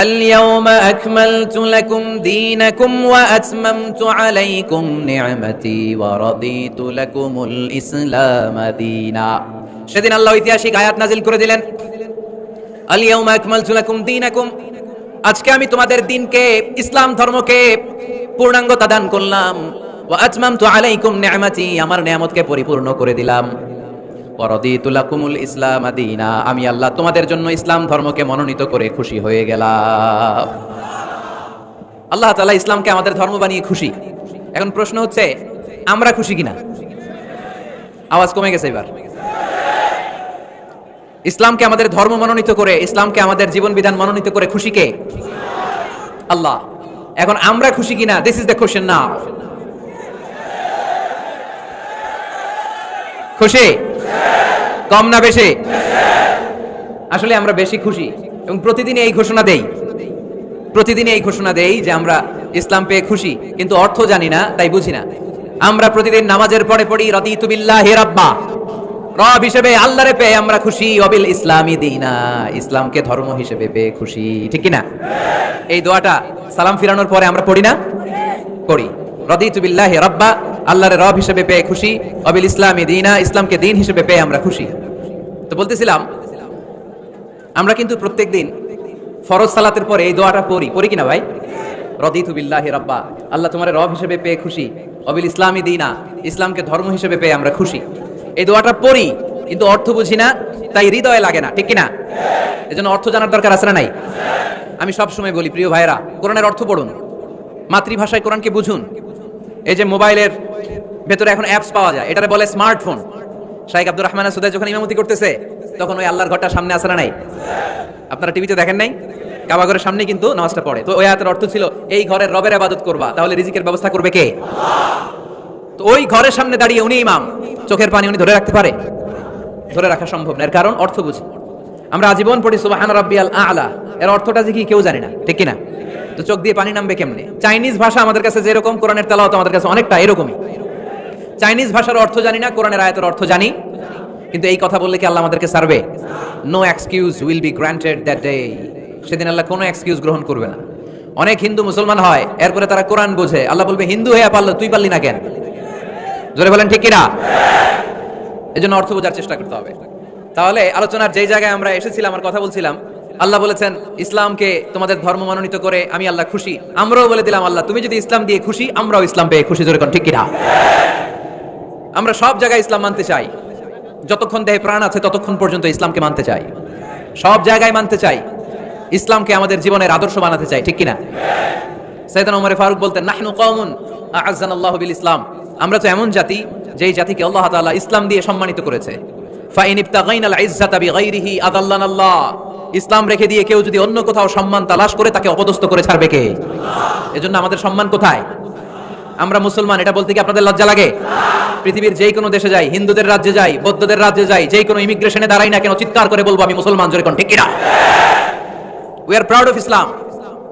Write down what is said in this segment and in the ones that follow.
اليوم أكملت لكم دينكم وأتممت عليكم نعمتي ورضيت لكم الإسلام دينا সেদিন আল্লাহ ঐতিহাসিক আয়াত নাজিল করে দিলেন আল-ইয়াউমা আকমালতু লাকুম দীনাকুম, আজকে আমি তোমাদের দ্বীনকে ইসলাম ধর্মকে পূর্ণাঙ্গতা দান করলাম। ওয়া আতমামতু আলাইকুম নি'মাতি, আমার নিয়ামতকে পরিপূর্ণ করে দিলাম। ওয়া রাদিতু লাকুমুল ইসলাম দীনা, আমি আল্লাহ তোমাদের জন্য ইসলাম ধর্মকে মনোনীত করে খুশি হয়ে গেলাম। আল্লাহ তাআলা ইসলামকে আমাদের ধর্ম বানিয়ে খুশি। এখন প্রশ্ন হচ্ছে আমরা খুশি কিনা? আওয়াজ কমে গেছে এবার। ইসলামকে আমাদের ধর্ম মনোনীত করে, ইসলামকে আমাদের জীবন বিধান মনোনীত করে খুশি কে? আল্লাহ। এখন আমরা খুশি কিনা? দিস ইজ দ্য কোশ্চেন নাও। খুশি? কম না বেশি? আসলে আমরা বেশি খুশি এবং প্রতিদিন এই ঘোষণা দেই যে আমরা ইসলাম পেয়ে খুশি, কিন্তু অর্থ জানি না, তাই বুঝি না। আমরা প্রতিদিন নামাজের পরে পড়ি রাদিতু বিল্লাহি রাব্বা, রব হিসেবে আল্লাহরে পেয়ে আমরা খুশি। ওয়াবিল ইসলামি দীনা, ইসলামকে ধর্ম হিসেবে পেয়ে খুশি, ঠিক কি না? এই দোয়াটা সালাম ফিরানোর পরে আমরা পড়ি না? পড়ি। রাদিতু বিল্লাহি রাব্বা, আল্লাহরে রব হিসেবে পেয়ে খুশি। ওয়াবিল ইসলামি দীনা, ইসলামকে দ্বীন হিসেবে পেয়ে আমরা খুশি। তো বলতেছিলাম আমরা কিন্তু প্রত্যেকদিন ফরজ সালাতের পরে এই দোয়াটা পড়ি কিনা ভাই? রাদিতু বিল্লাহি রাব্বা, আল্লাহ তোমার রব হিসেবে পেয়ে খুশি। ওয়াবিল ইসলামি দীনা, ইসলামকে ধর্ম হিসেবে পেয়ে আমরা খুশি। এই দোয়াটা পড়ি কিন্তু অর্থ বুঝি না, তাই হৃদয়ে লাগে না, ঠিক কিনা? এজন্য অর্থ জানার দরকার আছে না নাই? আমি সব সময় বলি প্রিয় ভাইরা, কোরআনের অর্থ পড়ুন, মাতৃভাষায় কোরআনকে বুঝুন। এই যে মোবাইলের ভেতরে এখন অ্যাপস পাওয়া যায়, এটারে বলে স্মার্টফোন। শাইখ আব্দুর রহমান সুদাই যখন ইমামতি করতেছে তখন ওই আল্লাহর ঘরটার সামনে আছে না নাই? আপনারা টিভিতে দেখেন নাই? কাবা ঘরের সামনে কিন্তু নামাজটা পড়ে। তো ওই আয়াতের অর্থ ছিল এই ঘরের রবের ইবাদত করবা, তাহলে রিজিকের ব্যবস্থা করবে কে? তো ওই ঘরের সামনে দাঁড়িয়ে উনি ইমাম, চোখের পানি উনি ধরে রাখতে পারে? ধরে রাখা সম্ভব না, এর কারণ অর্থ বুঝি। আমরা আজীবন পড়ি সুবহান রাব্বিয়াল আ'লা, এর অর্থটা যে কি কেউ জানি না, ঠিক কিনা? তো চোখ দিয়ে পানি নামবে কেমনে? চাইনিজ ভাষা আমাদের কাছে যেরকম, কোরআনের তেলাওয়াত আমাদের কাছে অনেকটা এরকমই। চাইনিজ ভাষার অর্থ জানি না, কোরআনের আয়াতের অর্থ জানি, কিন্তু এই কথা বললে কি আল্লাহ আমাদেরকে ছাড়বে? No excuse will be granted that day. সেদিন আল্লাহ কোনো এক্সকিউজ গ্রহণ করবে না। অনেক হিন্দু মুসলমান হয়, এরপরে তারা কোরআন বোঝে, আল্লাহ বলবে হিন্দু হয়ে পারলো, তুই পারলি না কেন? জোরে বলেন ঠিক কিনা? এজন্য অর্থ বোঝার চেষ্টা করতে হবে। তাহলে আলোচনার যেই জায়গায় আমরা এসেছিলাম, আমার কথা বলছিলাম, আল্লাহ বলেছেন ইসলামকে তোমাদের ধর্ম মনোনীত করে আমি আল্লাহ খুশি। আমরাও বলে দিলাম আল্লাহ তুমি যদি ইসলাম দিয়ে খুশি, আমরাও ইসলাম পেয়ে খুশি। জোরে কোন ঠিক কিনা? আমরা সব জায়গায় ইসলাম মানতে চাই, যতক্ষণ দেহে প্রাণ আছে ততক্ষণ পর্যন্ত ইসলামকে মানতে চাই, সব জায়গায় মানতে চাই, ইসলামকে আমাদের জীবনের আদর্শ বানাতে চাই, ঠিক কিনা? সাইয়েদনা ওমর ফারুক বলতেন নাহনু কওমুন আ'আজ্জানাল্লাহু বিল ইসলাম, আমরা তো এমন জাতি যেই জাতিকে আল্লাহ তাআলা ইসলাম দিয়ে সম্মানিত করেছে। ফাইন ইবতাগাইনাল ইজ্জাতা বিগাইরিহি আযাল্লানাল্লাহ, ইসলাম রেখে দিয়ে কেউ যদি অন্য কোথাও সম্মান তালাশ করে তাকে অপদস্থ করে ছাড়বে কে? এজন্য আমাদের সম্মান কোথায়? আমরা মুসলমান, এটা বলতে কি আপনাদের লজ্জা লাগে? পৃথিবীর যেই কোনো দেশে যাই, হিন্দুদের রাজ্যে যাই, বৌদ্ধদের রাজ্যে যাই, যেই কোনো ইমিগ্রেশনে দাঁড়াই না কেন, চিৎকার করে বলবো আমি মুসলমান। জোরে কোন ঠিক কিনা? We are proud of Islam.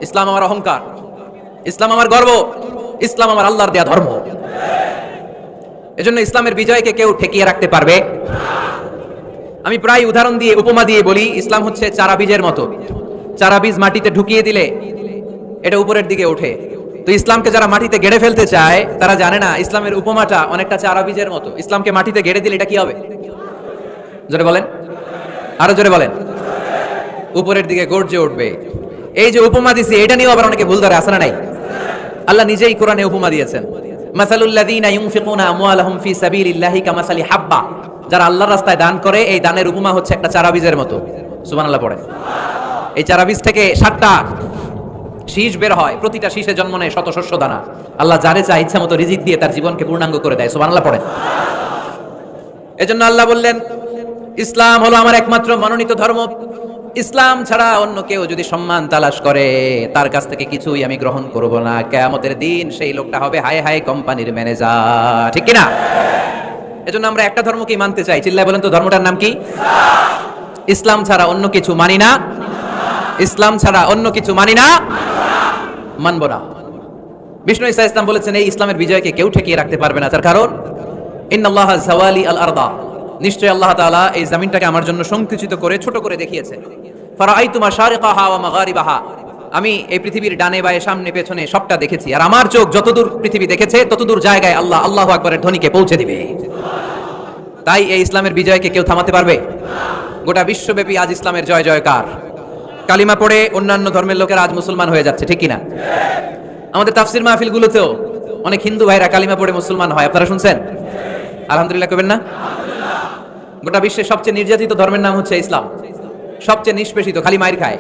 ইসলাম আমার অহংকার, ইসলাম আমার গর্ব, ইসলাম আমার আল্লাহর দেয়া ধর্ম। এজন্য ইসলামের বিজয়কে কেউ ঠেকিয়ে রাখতে পারবে? আমি প্রায় উদাহরণ দিয়ে, উপমা দিয়ে বলি, ইসলাম হচ্ছে চারা বীজের মতো। চারা বীজ মাটিতে ঢুকিয়ে দিলে এটা উপরের দিকে ওঠে। তো ইসলামকে যারা মাটিতে গেড়ে ফেলতে চায় তারা জানে না ইসলামের উপমাটা অনেকটা চারা বীজের মতো। ইসলামকে মাটিতে গেড়ে দিলে এটা কি হবে? জোরে বলেন, আরো জোরে বলেন। উপরের দিকে গর্জে উঠবে। এই যে উপমা দিছি, এটা নিয়েও আবার অনেকে ভুল ধরে, আছে না নাই? আল্লাহ নিজেই কোরআনে উপমা দিয়েছেন, মাসালুল্লাযীনা ইউনফিকুনা আমওয়ালাহুম ফি সাবিলিল্লাহি কামাসালি হাব্বা, যারা আল্লাহর রাস্তায় দান করে এই দানের উপমা হচ্ছে একটা চারা বীজের মতো। সুবহানাল্লাহ পড়ে। এই চারা বীজ থেকে 7টা শীষ বের হয়, প্রতিটা শীষে জন্ম নেয় শত শস্য দানা। আল্লাহ যারে চায় ইচ্ছা মতো রিজিক দিয়ে তার জীবনকে পূর্ণাঙ্গ করে দেয়। সুবহানাল্লাহ পড়ে। এজন্য আল্লাহ বললেন ইসলাম হলো আমার একমাত্র মনোনীত ধর্ম। ইসলাম ছাড়া অন্য কেউ যদি সম্মান তালাশ করে তার কাছ থেকে কিছুই আমি গ্রহণ করব না। কিয়ামতের দিন সেই লোকটা হবে হায় হায় কোম্পানির ম্যানেজার, ঠিক কিনা? এজন্য আমরা একটা ধর্মকেই মানতে চাই। চিল্লায় বলেন তো ধর্মটার নাম কি? ইসলাম ছাড়া অন্য কিছু মানি না, ইসলাম ছাড়া অন্য কিছু মানি না, মানব না। বিষ্ণু ঈসা ইসলাম বলেছেন এই ইসলামের বিজয়কে কেউ ঠেকিয়ে রাখতে পারবে না। তার কারণ ইন্নাল্লাহা যাওয়ালি আল আরদা, নিশ্চয় আল্লাহ তাআলা এই জমিনটাকে আমার জন্য সংকুচিত করে ছোট করে দেখিয়েছেন। ফারাআইতু মাশারিকাহা ওয়া মাগারিবাহা, আমি এই পৃথিবীর ডানে বায়ে সামনে পেছনে সবটা দেখেছি, আর আমার চোখ যতদূর পৃথিবী দেখেছে ততদূর জায়গায় আল্লাহ আল্লাহু আকবারের ধ্বনিকে পৌঁছে দিবে। তাই এই ইসলামের বিজয়কে কেউ থামাতে পারবে? গোটা বিশ্বব্যাপী আজ ইসলামের জয় জয়কার। কালিমা পড়ে অন্যান্য ধর্মের লোকেরা আজ মুসলমান হয়ে যাচ্ছে, ঠিক কিনা? আমাদের তাফসির মাহফিলগুলোতেও অনেক হিন্দু ভাইরা কালিমা পড়ে মুসলমান হয়, আপনারা শুনছেন? আলহামদুলিল্লাহ কবেন না? গোটা বিশ্বের সবচেয়ে নির্যাতিত ধর্মের নাম হচ্ছে ইসলাম, সবচেয়ে নিষ্পেষিত, খালি মাইর খায়।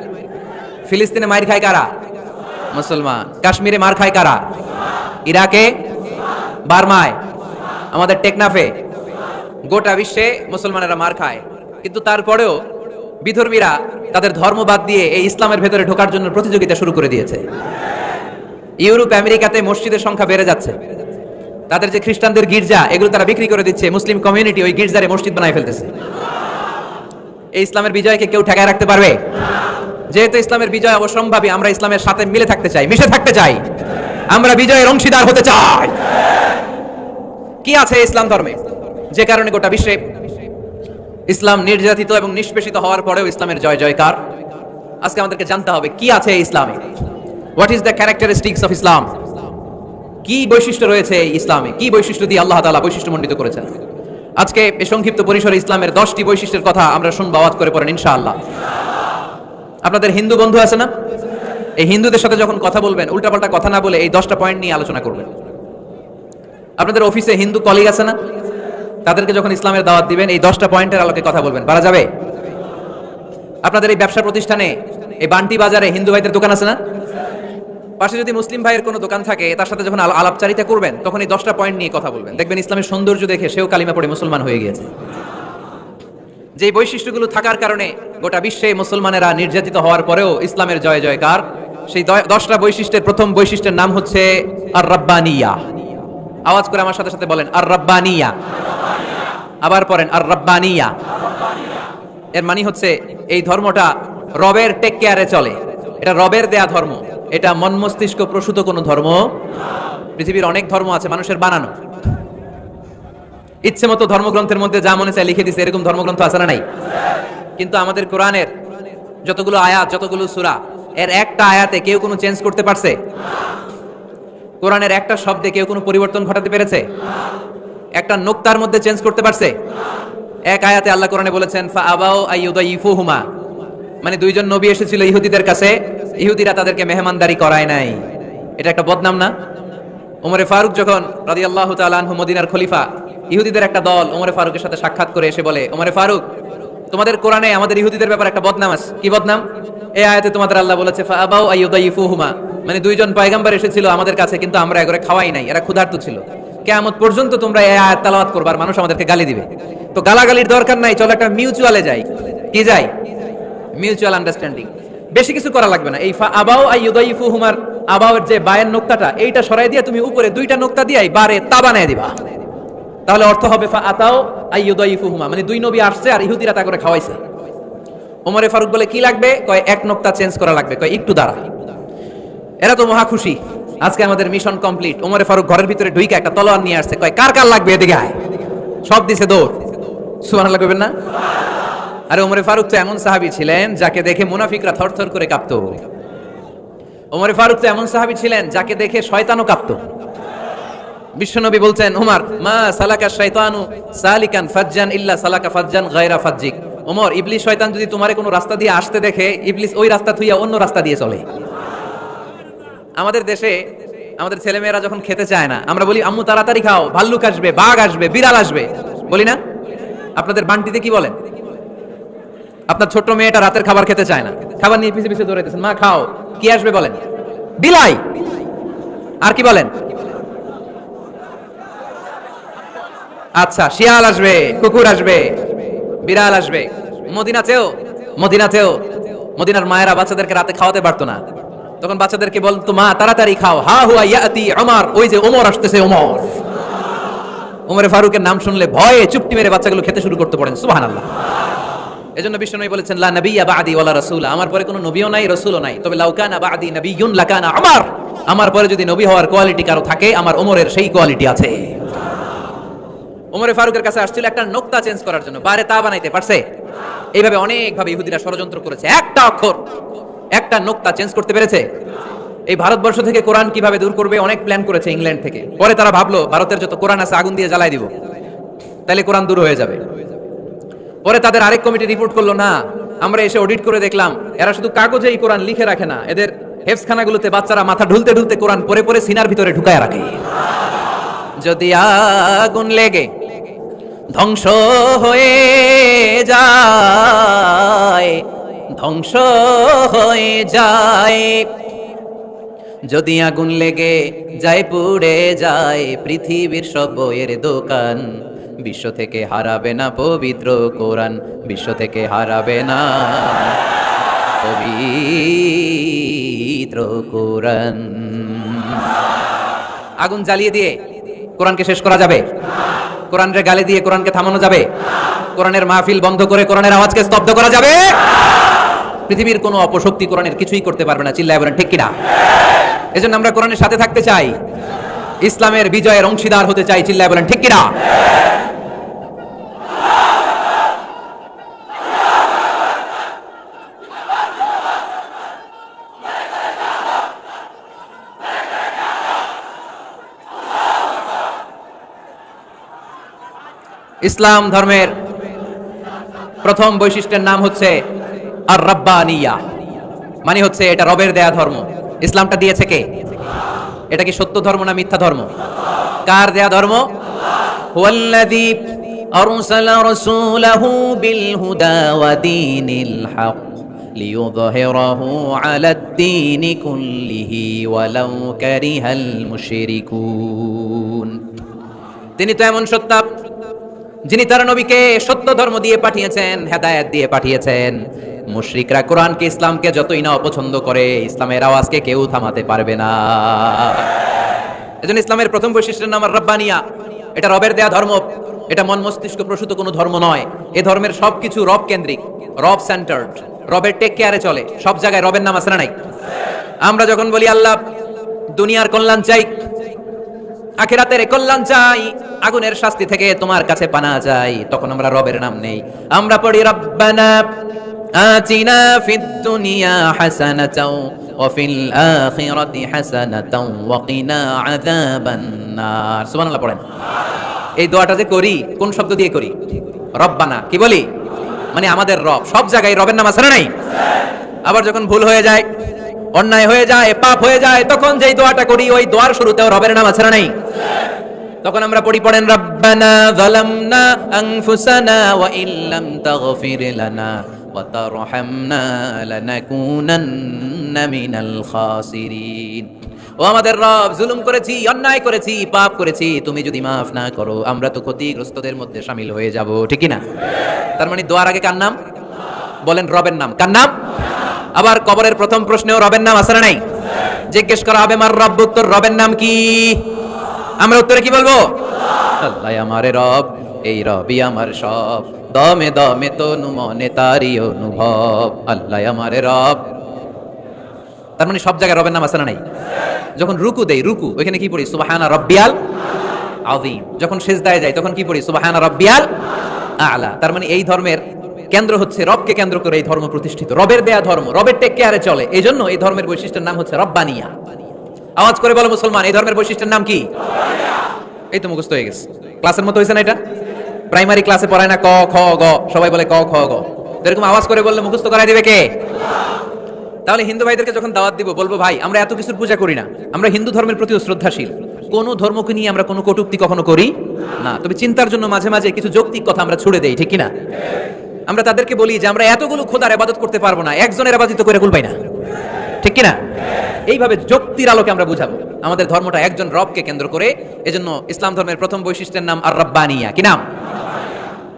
ফিলিস্তিনে মাইর খায় কারা? মুসলমান। কাশ্মীরে মার খায় কারা? ইরাকে, বার্মায়, আমাদের টেকনাফে, গোটা বিশ্বে মুসলমানেরা মার খায়। কিন্তু তারপরেও বিধর্মীরা তাদের ধর্ম বাদ দিয়ে এই ইসলামের ভেতরে ঢোকার জন্য প্রতিযোগিতা শুরু করে দিয়েছে। ইউরোপ আমেরিকাতে মসজিদের সংখ্যা বেড়ে যাচ্ছে, তাদের যে খ্রিস্টানদের গির্জা এগুলো তারা বিক্রি করে দিচ্ছে, মুসলিম কমিউনিটি ওই গির্জারে মসজিদ বানায় ফেলতেছে। এই ইসলামের বিজয়কে কেউ ঠেকায় রাখতে পারবে? যেহেতু ইসলামের বিজয় অবশ্যম্ভাবী, আমরা ইসলামের সাথে মিলে থাকতে চাই, মিশে থাকতে চাই, আমরা বিজয়ের অংশীদার হতে চাই। কি আছে ইসলাম ধর্মে যে কারণে গোটা বিশ্বে ইসলাম নির্যাতিত এবং নিষ্পেষিত হওয়ার পরেও ইসলামের জয় জয়কার? আজকে আমাদেরকে জানতে হবে কি আছে ইসলামে। What is the characteristics of Islam? কি বৈশিষ্ট্য রয়েছে এই ইসলামে, কি বৈশিষ্ট্য দিয়ে আল্লাহ তাআলা বৈশিষ্ট্যমণ্ডিত করেছেন। আজকে এই সংক্ষিপ্ত পরিসরে ইসলামের 10টি বৈশিষ্ট্যের কথা আমরা শুনবো, আওয়াজ করে পড়েন ইনশাআল্লাহ। আপনাদের হিন্দু বন্ধু আছে না? এই হিন্দুদের সাথে যখন কথা বলবেন উল্টাপাল্টা কথা না বলে এই 10টা পয়েন্ট নিয়ে আলোচনা করবেন। আপনাদের অফিসে হিন্দু কলিগ আছে না? তাদেরকে যখন ইসলামের দাওয়াত দিবেন এই 10টা পয়েন্টের আলোকে কথা বলবেন, পারা যাবে? আপনাদের এই ব্যবসা প্রতিষ্ঠানে, এই বান্টি বাজারে হিন্দু ভাইদের দোকান আছে না? পাশে যদি মুসলিম ভাইয়ের কোনো দোকান থাকে তার সাথে যখন আলাপচারিতা করবেন তখন এই 10টা পয়েন্ট নিয়ে কথা বলবেন, দেখবেন ইসলামের সৌন্দর্য দেখে সেও কালিমা পড়ে মুসলমান হয়ে গিয়েছে। যে বৈশিষ্ট্যগুলো থাকার কারণে গোটা বিশ্বে মুসলমানেরা নির্যাতিত হওয়ার পরেও ইসলামের জয় জয়কার, সেই 10টা বৈশিষ্ট্যের প্রথম বৈশিষ্ট্যের নাম হচ্ছে আর রাব্বানিয়া। আওয়াজ করে আমার সাথে সাথে বলেন আর রাব্বানিয়া। আবার পড়েন আর রাব্বানিয়া। এর মানে হচ্ছে এই ধর্মটা রবের টেক কেয়ারে চলে, এটা রবের দেয়া ধর্ম, এটা মন মস্তিষ্ক প্রসূত কোনো ধর্ম। পৃথিবীর অনেক ধর্ম আছে মানুষের বানানো, ইচ্ছে মতো ধর্মগ্রন্থের মধ্যে যা মনে চায় লিখে দিছে, এরকম ধর্মগ্রন্থ আছে না নাই? কিন্তু আমাদের কোরআনের যতগুলো আয়াত, যতগুলো সূরা, এর একটা আয়াতে কেউ কোনো চেঞ্জ করতে পারছে? কোরআনের একটা শব্দে কেউ কোনো পরিবর্তন ঘটাতে পেরেছে? একটা নোক্তার মধ্যে চেঞ্জ করতে পারছে? এক আয়াতে আল্লাহ কোরআনে বলেছেন ফা আবাউ আইয়ুদাইফুহুমা, মানে দুইজন নবী এসেছিল ইহুদিদের কাছে, ইহুদিরা তাদেরকে মেহমানদারি করায় নাই। এটা একটা বদনাম না? ওমরে ফারুক যখন রাদিয়াল্লাহু তাআলা আনহু মদিনার খলিফা, ইহুদিদের একটা দল ওমরে ফারুকের সাথে সাক্ষাৎ করে এসে বলে, ওমরে ফারুক, তোমাদের কোরআনে আমাদের ইহুদিদের ব্যাপারে একটা বদনাম আছে। কি বদনাম? এই আয়াতে তোমাদের আল্লাহ বলেছে ফা আবাউ আইয়ুদাইফুহুমা, মানে দুইজন পয়গম্বর এসেছিল আমাদের কাছে কিন্তু আমরা এগরে খাওয়াই নাই, এরা ক্ষুধার্ত ছিল। কিয়ামত পর্যন্ত তোমরা এই আয়াত তেলাওয়াত করবে আর মানুষ আমাদেরকে গালি দিবে। তো গালাগালির দরকার নাই, চলো একটা মিউচুয়ালে যাই। কি যাই? Mutual understanding. বেশি কিছু করা লাগবে না। এই ফা আবাউ আইয়ুদাইফুহুমার আবাউর যে বায়ের নোক্তাটা এইটা সরাই দিয়ে তুমি উপরে দুইটা নোক্তা দিয়ে বারে তা বানায় দিবা, তাহলে অর্থ হবে ফা আতাও আইয়ুদাইফুহুমা, মানে দুই নবী আসছে আর ইহুদিরা তা করে খাওয়াইছে। ওমরে ফারুক বলে কি লাগবে? কয় এক নোক্তা চেঞ্জ করা লাগবে। কয় একটু দাঁড়া। এরা তো মহা খুশি, আজকে আমাদের মিশন কমপ্লিট। ওমরে ফারুক ঘরের ভিতরে ঢুইকা একটা তলোয়ার নিয়ে আসছে, কয় কার কার লাগবে এদিকে আয়। সব দিছে দৌড়। সুবহানাল্লাহ কইবেন না? আরে ওমরে ফারুক তো এমন সাহাবী ছিলেন যাকে দেখে মুনাফিকরা থরথর করে কাঁপতো। ওমরে ফারুক তো এমন সাহাবী ছিলেন যাকে দেখে শয়তানও কাঁপতো। বিশ্বনবী বলছেন, ওমর মা সালাকা শাইতানু সালিকান ফাজ্জান ইল্লা সালাকা ফাজ্জান গায়রা ফাজ্জিক। ওমর, ইবলিস শয়তান যদি তোমারে কোনো রাস্তা দিয়ে আসতে দেখে, ইবলিস ওই রাস্তা থুইয়া অন্য রাস্তা দিয়ে চলে। আমাদের দেশে আমাদের ছেলেমেয়েরা যখন খেতে চায় না, আমরা বলি আম্মু তাড়াতাড়ি খাও, ভাল্লুক আসবে, বাঘ আসবে, বিড়াল আসবে, বলি না? আপনাদের বান্টিতে কি বলেন? আপনার ছোট্ট মেয়েটা রাতের খাবার খেতে চায় না, খাবার নিয়ে পিছে পিছে দৌড়াইতেছেন, মা খাও, কি আসবে বলেন? বিলাই। আর কি বলেন? আচ্ছা, শিয়াল আসবে, কুকুর আসবে, বিড়াল আসবে। মদিনাতেও মদিনার মায়েরা বাচ্চাদেরকে রাতে খাওয়াতে পারতো না, তখন বাচ্চাদেরকে বলতো মা তাড়াতাড়ি খাও, হা হুয়া ইয়াতি ওমর, ওই যে ওমর আসতেছে। ওমরে ফারুকের নাম শুনলে ভয়ে চুপটি মেরে বাচ্চাগুলো খেতে শুরু করতে পড়েন। সুবহানাল্লাহ। এজন্য বিশ্বনবী বলেছেন লা নাবিয়্যা বা'দি ওয়ালা রাসূল, আমার পরে কোনো নবীও নাই, রাসূলও নাই, তবে লাউ কানা বা'দি নাবিয়্যুন লাকানা ওমর, আমার পরে যদি নবী হওয়ার কোয়ালিটি কারো থাকে আমার ওমরের সেই কোয়ালিটি আছে। ওমরে ফারুকের কাছে আসছিল একটা নোক্তা চেঞ্জ করার জন্য, বারে তা বানাইতে পারছে? এইভাবে অনেকভাবে ইহুদিরা ষড়যন্ত্র করেছে। একটা নোক্তা চেঞ্জ করতে পেরেছে? এই ভারতবর্ষ থেকে কোরআন কিভাবে দূর করবে অনেক প্ল্যান করেছে ইংল্যান্ড থেকে। পরে তারা ভাবলো ভারতের যত কোরআন আছে আগুন দিয়ে জ্বালাই দিব, তাহলে কোরআন দূর হয়ে যাবে। পরে তাদের আরেক কমিটি রিপোর্ট করলো, না, আমরা এসে অডিট করে দেখলাম এরা শুধু কাগজেই কোরআন লিখে রাখে না, এদের হেফজখানাগুলোতে বাচ্চারা মাথা ঢুলতে ঢুলতে কোরআন পরে পরে সিনার ভিতরে ঢুকায় রাখে। যদি আগুন লেগে ধ্বংস হয়ে যায়, ধ্বংস হয়ে যায়, যদি আগুন লেগে যায় পুড়ে যায় পৃথিবীর সব বইয়ের দোকান, বিশ্ব থেকে হারাবে না পবিত্র কোরআন, বিশ্ব থেকে হারাবে না পবিত্র কোরআন। আগুন জ্বালিয়ে দিয়ে কোরআনকে শেষ করা যাবে? কোরআনের গালি দিয়ে কোরআনকে থামানো যাবে? কোরআনের মাহফিল বন্ধ করে কোরআনের আওয়াজকে স্তব্ধ করা যাবে? পৃথিবীর কোনো অপশক্তি কোরআনের কিছুই করতে পারবে না। চিল্লায় বলেন ঠিক কিনা? এজন্য আমরা কোরআনের সাথে থাকতে চাই, ইসলামের বিজয়ের অংশীদার হতে চাই। চিল্লায় বলেন ঠিক কিনা? ইসলাম ধর্মের প্রথম বৈশিষ্ট্যের নাম হচ্ছে আর রাব্বানিয়া, মানে হচ্ছে এটা রবের দেয়া ধর্ম। ইসলামটা দিয়েছে কে? এটা কি সত্য ধর্ম না মিথ্যা ধর্ম? কার দেয়া ধর্ম? হুয়াল্লাযী আরসালা রাসূলাহু বিল হুদা ওয়া দীনিল হক লিইয়ুযহিরাহু আলাদ-দীনি কুল্লিহি ওয়ালাউ কারিহাল মুশরিকুন। তিনি তো এমন সত্তা যিনি তার নবীকে সত্য ধর্ম দিয়ে পাঠিয়েছেন, হেদায়েত দিয়ে পাঠিয়েছেন। মুশরিকরা কোরআনকে ইসলামকে যতই না অপছন্দ করে, ইসলামের আওয়াজকে কেউ থামাতে পারবে না। এজন্য ইসলামের প্রথম বৈশিষ্ট্যের নাম রাব্বানিয়া। এটা রবের দেয়া ধর্ম, এটা মন মস্তিষ্ক প্রসূত কোনো ধর্ম নয়। এই ধর্মের সবকিছু রব কেন্দ্রিক, রব সেন্টার্ড, রবের টেক কেয়ারে চলে। সব জায়গায় রবের নাম আছে না নাই? আমরা যখন বলি আল্লাহ দুনিয়ার কল্যাণ চাই, আখিরাতের কল্যাণ চাই, আগুনের শাস্তি থেকে তোমার কাছে পানা চাই, তখন আমরা রবের নাম নেই। আমরা পড়ি রব্বানা আতিনা ফিদ দুনিয়া হাসানাতাও ওয়া ফিল আখিরাতি হাসানাতাও ওয়া কিনা আযাবান নার। সুবহানাল্লাহ পড়েন। এই দোয়াটা যে করি কোন শব্দ দিয়ে করি? রব্বানা। কি বলি? মানে আমাদের রব। সব জায়গায় রবের নাম আছে না নাই? আবার যখন ভুল হয়ে যায়, অন্যায় হয়ে যায়, পাপ হয়ে যায়, তখন যেই দোয়াটা করি ওই দোয়ার শুরুতেও রবের নাম আছে না নাই? তখন আমরা পড়েন রব্বানা যালামনা আনফুসানা ওয়া ইল্লাম তাগফির লানা ওয়া তারহামনা লানাকুনান্না মিনাল খাসিরিন। ও আমাদের রব, জুলুম করেছি, অন্যায় করেছি, পাপ করেছি, তুমি যদি মাফ না করো আমরা তো ক্ষতিগ্রস্তদের মধ্যে শামিল হয়ে যাব। ঠিক কি না? তার মানে দোয়ার আগে কার নাম? বলেন রবের নাম। কার নাম? আবার কবরের প্রথম প্রশ্নেও রবের নাম আছে না নাই? জিজ্ঞেস করা হবে মার রব্বুক, তোর রবের নাম কি? আমরা উত্তরে কি বলবো? আল্লাহ আমারে রব, এই রবই আমার সব, দমে দমে তনু মনে তারি অনুভব, আল্লাহ আমারে রব। তার মানে সব জায়গায় রবের নাম আছে না নাই? যখন রুকু দেই, রুকু ওইখানে কি পড়ি? সুবহানা রাব্বিয়াল আযীম। যখন সিজদায় যাই তখন কি পড়ি? সুবহানা রাব্বিয়াল আ'লা। তার মানে এই ধর্মের কেন্দ্র হচ্ছে রবকে কেন্দ্র করে এই ধর্ম প্রতিষ্ঠিত, রবের দেয়া ধর্ম, রবের টেক কেয়ারে চলে। এই জন্য এই ধর্মের বৈশিষ্ট্যের নাম হচ্ছে রব্বানিয়া। আওয়াজ করে বলো মুসলমান, এই ধর্মের বৈশিষ্ট্যের নাম কি? এই তো মুখস্থ হয়ে গেছে। ক্লাসের মতো হয়েছে না এটা? প্রাইমারি ক্লাসে পড়ায় না ক খ গ, সবাই বলে ক খ গ, এরকম আওয়াজ করে বললে মুখস্থ করাই দিবে কে? তাহলে হিন্দু ভাইদেরকে যখন দাওয়াত দিব বলবো, ভাই আমরা এত কিছুর পূজা করি না, আমরা হিন্দু ধর্মের প্রতি শ্রদ্ধাশীল, কোন ধর্মকে নিয়ে আমরা কোনো কটূক্তি কখনো করি না, তবে চিন্তার জন্য মাঝে মাঝে কিছু যৌক্তিক কথা আমরা ছুড়ে দেই। ঠিক কিনা? আমরা তাদেরকে বলি যে আমরা এতগুলো খোদার ইবাদত করতে পারবো না, একজনের ইবাদত করে কুলবাই না। ঠিক কিনা? এইভাবে যুক্তির আলোকে আমরা বুঝাবো আমাদের ধর্মটা একজন রবকে কেন্দ্র করে। এজন্য ইসলাম ধর্মের প্রথম বৈশিষ্ট্যের নাম আর রাব্বানিয়া। কি নাম?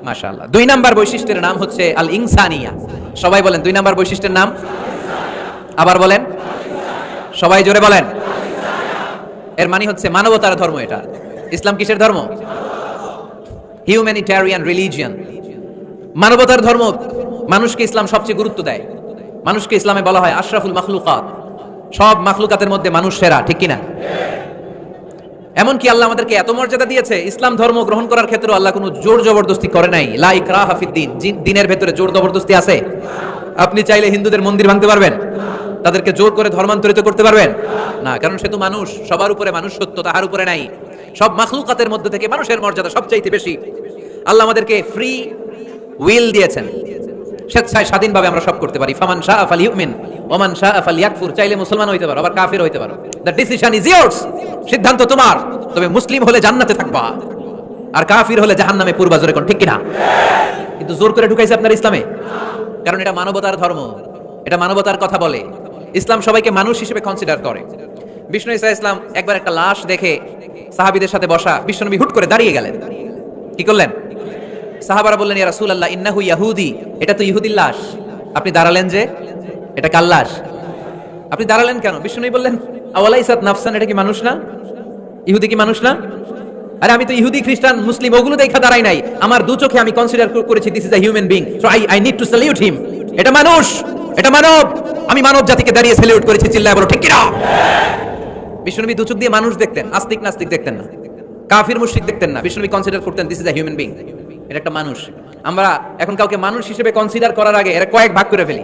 মাশাআল্লাহ। 2 নাম্বার বৈশিষ্ট্যের নাম হচ্ছে আল ইনসানিয়া। সবাই বলেন 2 নাম্বার বৈশিষ্ট্যের নাম। আবার বলেন, সবাই জোরে বলেন। এর মানে হচ্ছে মানবতার ধর্ম। এটা ইসলাম কিসের ধর্ম? হিউম্যানিটেরিয়ান রিলিজিয়ন, মানবতার ধর্ম। মানুষকে ইসলাম সবচেয়ে গুরুত্ব দেয়। মানুষকে ইসলামে বলা হয় আশরাফুল মাখলুকাত, সব মাখলুকাতের মধ্যে মানুষ সেরা। ঠিক কিনা? এমনকি আল্লাহ আমাদেরকে এত মর্যাদা দিয়েছে, ইসলাম ধর্ম গ্রহণ করার ক্ষেত্রে আল্লাহ কোনো জোর জবরদস্তি করে নাই। লা ইকরাহা ফিদ্দিন, দিনের ভেতরে জোর জবরদস্তি আছে? আপনি চাইলে হিন্দুদের মন্দির ভাঙতে পারবেন? তাদেরকে জোর করে ধর্মান্তরিত করতে পারবেন না, কারণ সে তো মানুষ, সবার উপরে মানুষ সত্য, তাহার উপরে নাই। সব মাখলুকাতের মধ্যে থেকে মানুষের মর্যাদা সবচাইতে বেশি। আল্লাহ আমাদেরকে ফ্রি উইল দিয়েছেন, স্বেচ্ছায় স্বাধীনভাবে আমরা সব করতে পারি। ফামান শাআ ফালিউমিন ওয়া মান শাআ ফালিয়াকফুর। চাইলে মুসলমান হইতে পারো, আবার কাফির হইতে পারো। The decision is years. সিদ্ধান্ত তোমার। তবে মুসলিম হলে জান্নাতে থাকবা, আর কাফির হলে জাহান্নামে পূর্বা। জোরে কোন ঠিক কিনা? কিন্তু জোর করে ঢুকাইছে আপনার ইসলামে, কারণ এটা মানবতার ধর্ম, এটা মানবতার কথা বলে। ইসলাম সবাইকে মানুষ হিসেবে কনসিডার করে। বিষ্ণু ঈসা ইসলাম একবার একটা লাশ দেখে সাহাবীদের সাথে বসা, বিশ্বনবী হুট করে দাঁড়িয়ে গেলেন। কি করলেন? সাহাবারা বললেন, ইয়া রাসূলুল্লাহ ইন্নাহু ইয়াহুদি, এটা তো ইহুদির লাশ। আপনি দাঁড়ালেন যে, এটা কার লাশ? আপনি দাঁড়ালেন কেন? বিষ্ণুনবী বললেন, আওয়ালাইসাত নাফসান, এটা কি মানুষ না? ইহুদি কি মানুষ না? আরে আমি তো ইহুদি, খ্রিস্টান, মুসলিম ওগুলো দেখা দাঁড়াই নাই। আমার দু চোখে আমি কনসিডার করেছি this is a human being, so I need to salute হিম। এটা মানুষ, এটা মানব। আমি মানব জাতিকে দাঁড়িয়ে স্যালিউট করেছি। চিল্লায় বলো ঠিক কিনা? বিষ্ণুনবী দু চোখ দিয়ে মানুষ দেখতেন, আস্তিক নাস্তিক দেখতেন না, কাফির মুশরিক দেখতেন না। বিষ্ণুনবী কনসিডার করতেন this is a human being, এটা একটা মানুষ। আমরা এখন কাউকে মানুষ হিসেবে কনসিডার করার আগে এরা কয়েক ভাগ করে ফেলি।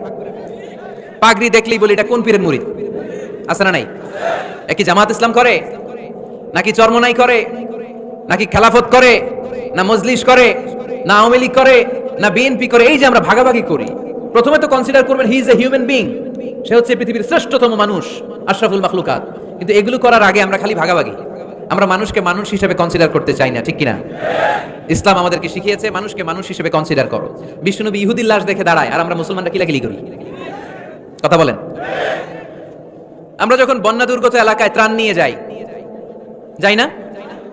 পাগড়ি দেখলেই বলি এটা কোন পীরের মুরিদ, আছে না নাই? একই জামাত ইসলাম করে, নাকি চরমনাই করে, নাকি খেলাফত করে, না মজলিস করে, না আওয়ামী লীগ করে, না বিএনপি করে? এই যে আমরা ভাগাভাগি করি, প্রথমে তো কনসিডার করবেন he is a human being, সে হচ্ছে পৃথিবীর শ্রেষ্ঠতম মানুষ, আশরাফুল মাখলুকাত। কিন্তু এগুলো করার আগে আমরা খালি ভাগাভাগি, আমরা মানুষকে মানুষ হিসেবে কনসিডার করতে চাই না, ঠিক কিনা? ইসলাম আমাদেরকে শিখিয়েছে মানুষকে মানুষ হিসেবে কনসিডার করো। বিষ্ণুনবী ইহুদির লাশ দেখে দাঁড়ায়, আর আমরা মুসলমানরা কিলাকিলি করি। কথা বলেন। আমরা যখন বন্যা দুর্গত এলাকায় ত্রাণ নিয়ে যাই, যাই না?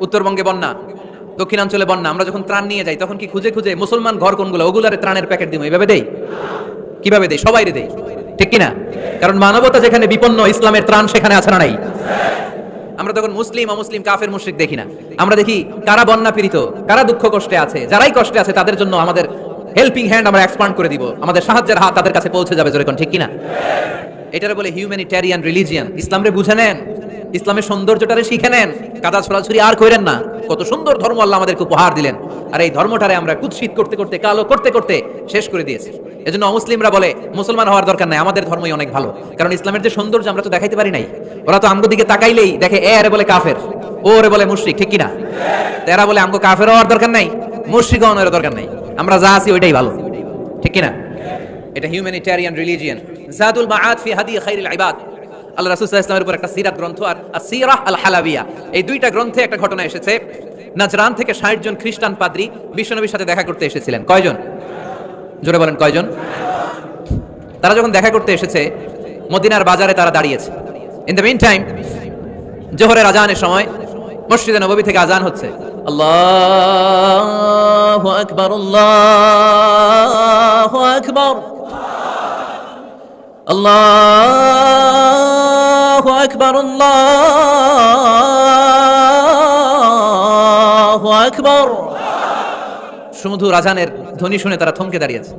উত্তরবঙ্গে বন্যা, দক্ষিণাঞ্চলে বন্যা, আমরা যখন ত্রাণ নিয়ে যাই তখন কি খুঁজে খুঁজে মুসলমান ঘর কোনগুলো ওগুলারে ত্রাণের প্যাকেট দিব এইভাবে দেই? কিভাবে দেই? সবাইরে দেই, ঠিক কিনা? কারণ মানবতা যেখানে বিপন্ন, ইসলামের ত্রাণ সেখানে আছে না নাই? আমরা তখন মুসলিম অমুসলিম কাফের মুশরিক দেখি না, আমরা দেখি কারা বন্যা পীড়িত, কারা দুঃখ কষ্টে আছে। যারাই কষ্টে আছে তাদের জন্য আমাদের হেল্পিং হ্যান্ড আমরা এক্সপান্ড করে দিব, আমাদের সাহায্যের হাত তাদের কাছে পৌঁছে যাবে। জোরে কোন ঠিক কিনা? এটারে বলে হিউম্যানিটেরিয়ান রিলিজিয়ান। ইসলামরে বুঝে নেন, ইসলামের সৌন্দর্যটারে শিখে নেন, কাদা ছড়াছড়ি আর কইরেন না। কত সুন্দর ধর্ম আল্লাহ আমাদেরকে উপহার দিলেন, আর এই ধর্মটারে আমরা কুৎসিত করতে করতে, কালো করতে করতে শেষ করে দিয়েছি। এজন্য অমুসলিমরা বলে মুসলমান হওয়ার দরকার নাই, আমাদের ধর্মই অনেক ভালো। কারণ ইসলামের যে সৌন্দর্য আমরা তো দেখাইতে পারি নাই। ওরা তো আমগো দিকে তাকাইলেই দেখে এ আরে বলে কাফের, ও রে বলে মুশরিক, ঠিক কিনা? এরা বলে আমগো কাফের হওয়ার দরকার নাই, মুশরিক হওয়ার দরকার নাই, আমরা যা আছি ওইটাই ভালো, ঠিক কিনা? এটা হিউম্যানিটেরিয়ান রিলিজিয়ান। জাদুল মাআদ ফি হাদি খায়রুল ইবাদ, আল্লাহ রাসূল সাল্লাল্লাহু আলাইহি ওয়াসাল্লামের উপর একটা সিরাত গ্রন্থ আর আসিরাহ আল হালাবিয়া, এই দুইটা গ্রন্থে একটা ঘটনা এসেছে। নাজরান থেকে 60 জন খ্রিস্টান পাদ্রী বিশ্বনবীর সাথে দেখা করতে এসেছিলেন। কয়জন? জোরে বলেন কয়জন? তারা যখন দেখা করতে এসেছে, মদিনার বাজারে তারা দাঁড়িয়েছে। ইন দ্য মিন টাইম জোহরের আজানের সময় মসজিদে নববী থেকে আজান হচ্ছে। আল্লাহু আকবার, আল্লাহু আকবার, আল্লাহু আকবার, আল্লাহু আকবার। সুমধুর আজানের ধ্বনি শুনে তারা থমকে দাঁড়িয়েছে।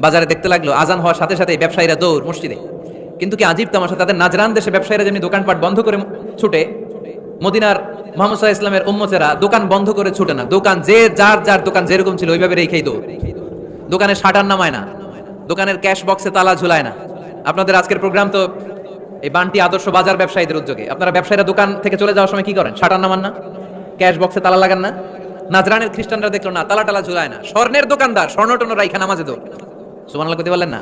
বাজারে দেখতে লাগলো আজান হওয়ার সাথে সাথে ব্যবসায়ীরা দৌড় মসজিদে। কিন্তু কি আজীব তামাশা, তাদের নাজরান দেশে ব্যবসায়ীরা যেমনি দোকানপাট বন্ধ করে ছুটে, মদিনার মুহাম্মদ সাল্লাল্লাহু আলাইহি ওয়াসাল্লামের উম্মতেরা দোকান বন্ধ করে ছুটে না। দোকান যে যার যার দোকান যেরকম ছিল ওইভাবে রেখেই দৌড়। দোকানে শাটার নামায় না, দোকানের ক্যাশ বক্সে তালা ঝুলায় না। আপনাদের আজকের প্রোগ্রাম তো এই বান্টি আদর্শ বাজার ব্যবসায়ীদের উদ্যোগে। আপনারা ব্যবসায়ীরা দোকান থেকে চলে যাওয়ার সময় কি করেন? শাটার নামান না, ক্যাশ বক্সে তালা লাগান না। নাজরানের খ্রিস্টানরা দেখলো না, তালা টালা ঝুলায় না। স্বর্ণের দোকানদার স্বর্ণ টর্ণ রাইখা নামাজে দৌড়। সুবহানাল্লাহ কইতে বললেন না?